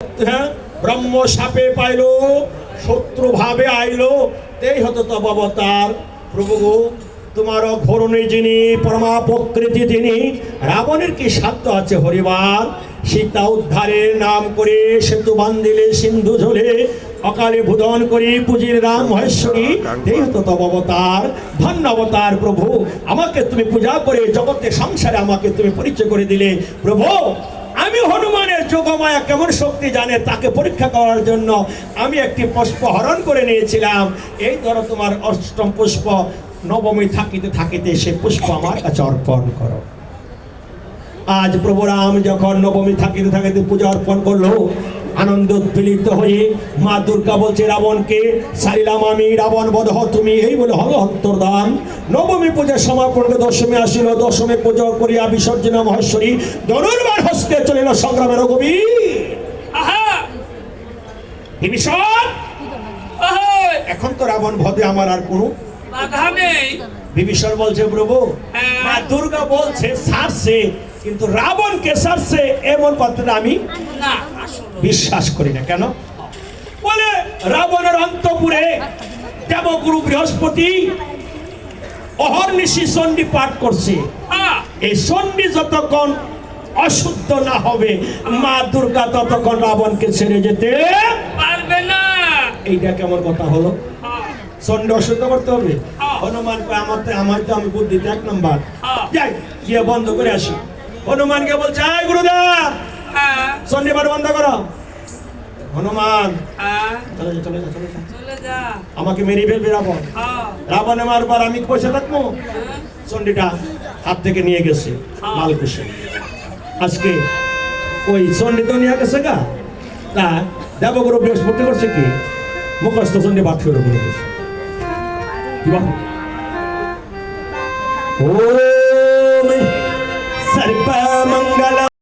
হ্যাঁ, ব্রহ্ম সাপে পাইল, শত্রু ভাবে আইলো, এই হতো তব অবতার। প্রভু গো, তোমার ঘরণে যিনি পরমা প্রকৃতি তিনি, রাবণের কি সাধ্য আছে হরিবার? সীতা উদ্ধারের নাম করে সেতু বান্ধিলে সিন্ধু ঝোলে, অকালে ভুদন করি পুজির রাম মহেশ্বরী, এই হতো তব অবতার। ধন্য অবতার প্রভু, আমাকে তুমি পূজা করে জগতে সংসারে আমাকে তুমি পরিচয় করে দিলে। প্রভু, আমি হনুমানের যোগমায়া কেমন শক্তি জানে তাকে পরীক্ষা করার জন্য আমি একটি পুষ্প হরণ করে নিয়েছিলাম। এই ধরো তোমার অষ্টম পুষ্প, নবমী থাকিতে থাকিতে সে পুষ্প আমার কাছে অর্পণ করো। আজ প্রভু রাম যখন নবমী থাকিতে থাকিতে পূজা অর্পণ করলো, আনন্দ উদ্বেলিত হয়ে মা দুর্গা বলছে রাবণকে, সারিলাম আমি রাবণ বধ তুমি, এই বলে হল অন্তর্ধান। নবমী পূজার সমাপন, দশমী আসিল, দশমী পূজা করিয়া বিসর্জন মহেশ্বরী ধনুর্বার হস্তে চলিল সংগ্রামের রঘুবীর। বিভীষণ, এখন তো রাবণ বধে আমার আর কোনো বাধা নেই। বিভীষণ বলছে প্রভু, মা দুর্গা বলছে সারছে, কিন্তু রাবণকে সারছে এমন কথাটা আমি না বিশ্বাস করি না। কেন? বলে রাবণের অন্তপুরে দেবগুরু বৃহস্পতি অহর্নিশি চণ্ডী পাঠ করছে। এই চণ্ডী যতক্ষণ অশুদ্ধ না হবে, মা দুর্গা ততক্ষণ রাবণকে ছেড়ে যেতে পারবে না। এইটা কেমন কথা হলো? চণ্ডী অশুদ্ধ করতে হবে। হনুমান আমার তো আমি বুদ্ধিতে এক নম্বর, যাই গিয়ে বন্ধ করে আসি। হনুমানকে বলছে, আয় গুরুদেব, চণ্ডী পাঠ বন্ধ করো। হনুমান, চলে যা চলে যা চলে যা, চলে যা, আমাকে মেরে ফেলবে রাবণ। রাবণে মারবার আমি বসে থাকবো? চণ্ডীটা হাত থেকে নিয়ে গেছে লালকুশে। আজকে ওই চণ্ডী তো নিয়ে গেছে গা, তা দেবগুরু বৃহস্পতি করছে কি মুখস্থ চণ্ডী পাঠ শুরু করে গেছে। ওম সর্বমঙ্গল